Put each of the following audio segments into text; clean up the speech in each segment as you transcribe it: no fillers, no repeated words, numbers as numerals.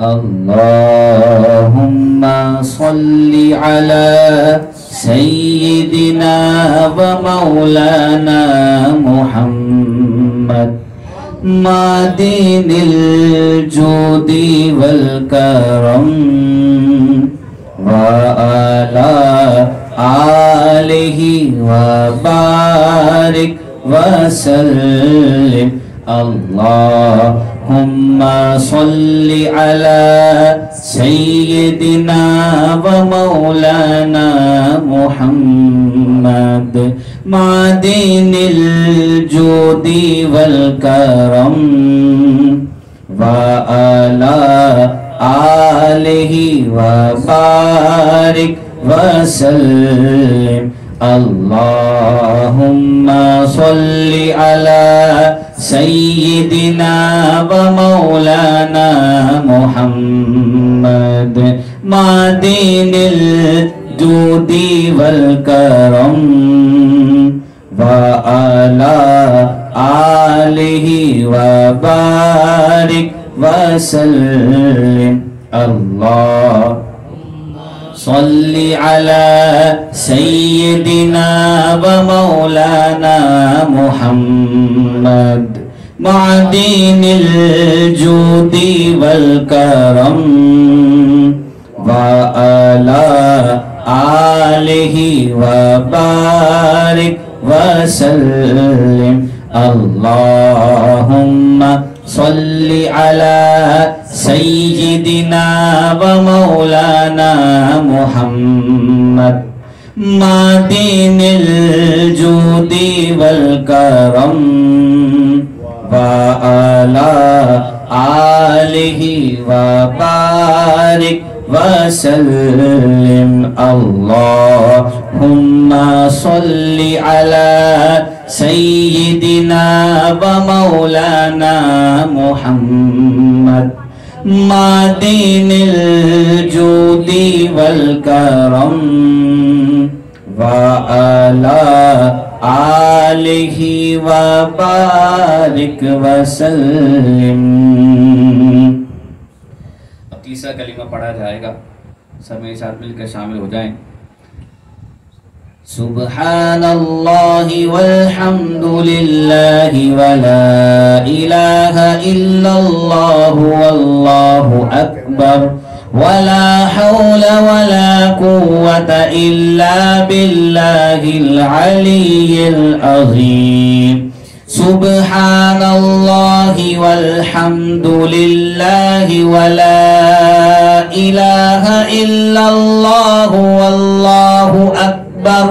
अल्लाहुम्मा सल्ली अला सय्यिदिना व मौलाना मुहम्मद मादिनिल जूदी वल करम व अला आलिहि व बारिक व सल्लिम अल्लाहुम्मा सल्ली अला सय्यिदिना व मौलाना मुहम्मद मादिनिल जूदी वल करम व अला आलिहि व बारिक व सल्लिम अल्लाहुम्मा सल्ली अला सय्यिदिना व मौलाना मुहम्मद मादिनिल जूदी वल करम व अला आलिहि व बारिक व सल्लिम सल्ली अला सय्यिदिना व मौलाना मुहम्मद मादिनिल जूदी वल करम व अला आलिहि व बारिक व सल्लिम अल्लाहुम्मा सल्ली अला सय्यिदिना व मौलाना मुहम्मद मादिनिल जूदी वल करम व अला आलिहि व बारिक व सल्लिम अल्लाहुम्मा सल्ली अला सय्यिदिना व मौलाना मुहम्मद मादिनिल जूदी वल करम व अला आलिहि व बारिक व सल्लिम। अब तीसरा कलीमा पढ़ा जाएगा, सब मेरे साथ मिलकर शामिल हो जाएं। सुब्हानल्लाहि वल्हम्दुलिल्लाहि वला इलाहा इल्लल्लाहु वल्लाहु अकबर वला हौला वला कुव्वता इल्ला बिल्लाहिल अलिय्यिल अज़ीम। सुब्हानल्लाहि वल्हम्दुलिल्लाहि वला इलाहा इल्लल्लाहु वल्लाहु अकबर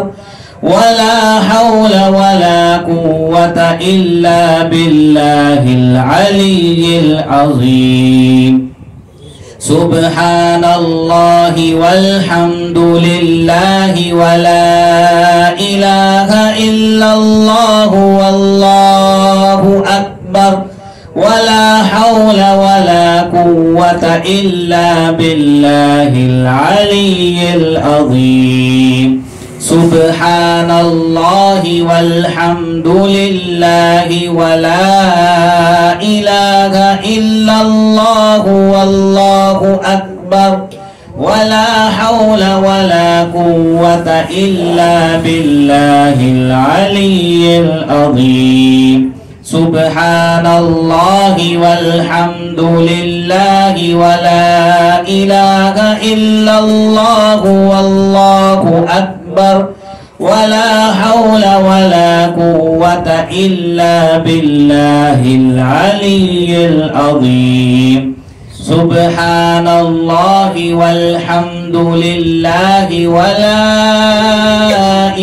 वला हौला वला कुव्वता इल्ला बिल्लाहिल अलिय्यिल अज़ीम। सुब्हानल्लाहि वल्हम्दुलिल्लाहि वला इलाहा इल्लल्लाहु वल्लाहु अकबर वला हौला वला कुव्वता इल्ला बिल्लाहिल अलिय्यिल अज़ीम। सुब्हानल्लाहि वल्हम्दुलिल्लाहि वला इलाहा इल्लल्लाहु वल्लाहु अकबर वला हौला वला कुव्वता इल्ला बिल्लाहिल अलिय्यिल अज़ीम। सुब्हानल्लाहि वल्हम्दुलिल्लाहि वला इलाहा इल्लल्लाहु वल्लाहु अकबर वला हौला वला कुव्वता इल्ला बिल्लाहिल अलिय्यिल अज़ीम। सुब्हानल्लाहि वल्हम्दुलिल्लाहि वला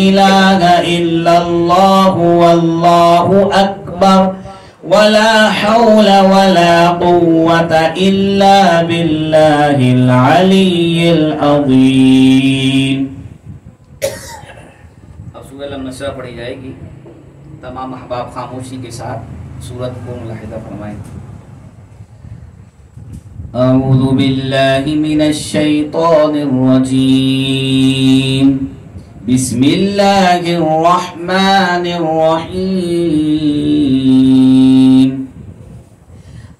इलाहा इल्लल्लाहु वल्लाहु अकबर वला हौला वला कुव्वता इल्ला बिल्लाहिल अलिय्यिल अज़ीम। अब सूरह अल-नसर पढ़ी जाएगी। तमाम अहबाब खामोशी के साथ सूरत को मुलाहिज़ा फरमाएं। अऊज़ु बिल्लाहि मिनश शैतानिर रजीम। बिस्मिल्लाहिर रहमानिर रहीम।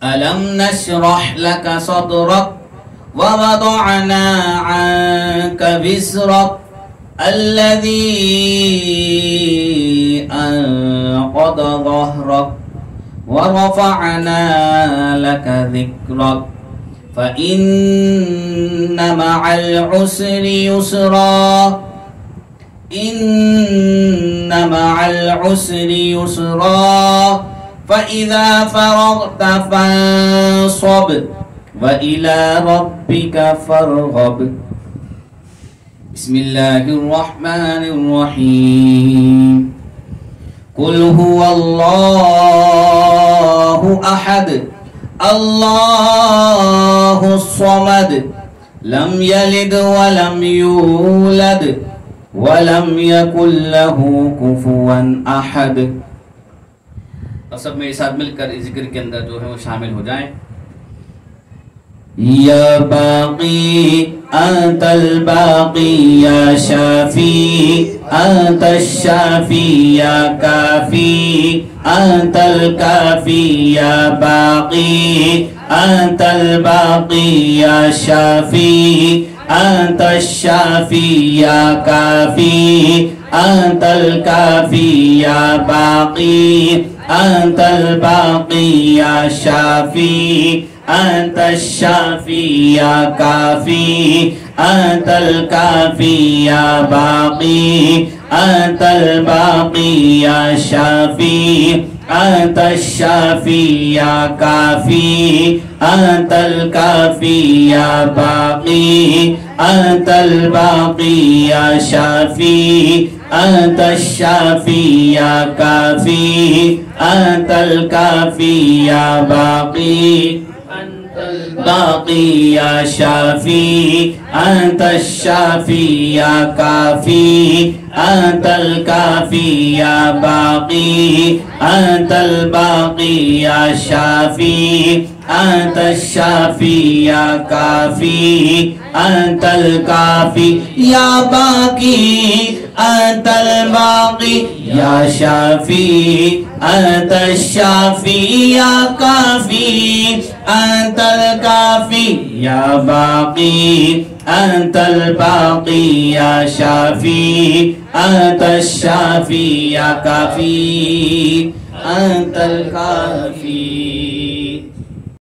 ألم نشرح لك صدرك ووضعنا عنك وزرك الذي أنقض ظهرك ورفعنا لك ذكرك فإن مع العسر يسرا إن مع العسر يسرا فإذا فرغت فانصب وإلى ربك فارغب. بسم الله الرحمن الرحيم. قل هو الله أحد الله الصمد لم يلد ولم يولد ولم يكن له कुफुवन अहद। अब सब मेरे साथ मिलकर इस जिक्र के अंदर जो है वो शामिल हो जाएं। या बाकी अंतल बाकी या शाफी अंतल शाफी या काफी अंतल काफी या बाकी अंतल बाकी या शाफी अंतल शाफी या काफी अंतल काफी या बाकी अंतल बाकी या शाफी أنت الشافي يا كافي أنت الكافي يا باقي أنت الباقي يا شافي أنت الشافي يا كافي أنت الكافي يا باقي أنت الباقي يا شافي أنت الشافي يا كافي أنت الكافي يا باقي باقي يا شافي أنت الشافي يا كافي أنت الكافي يا باقي أنت الباقي يا شافي أنت الشافي يا كافي أنت الكافي يا باقي أنت الباقي يا شافي أنت الشافي يا كافي أنت الكافي يا باقي أنت الباقي يا شافي أنت الشافي يا كافي أنت الكافي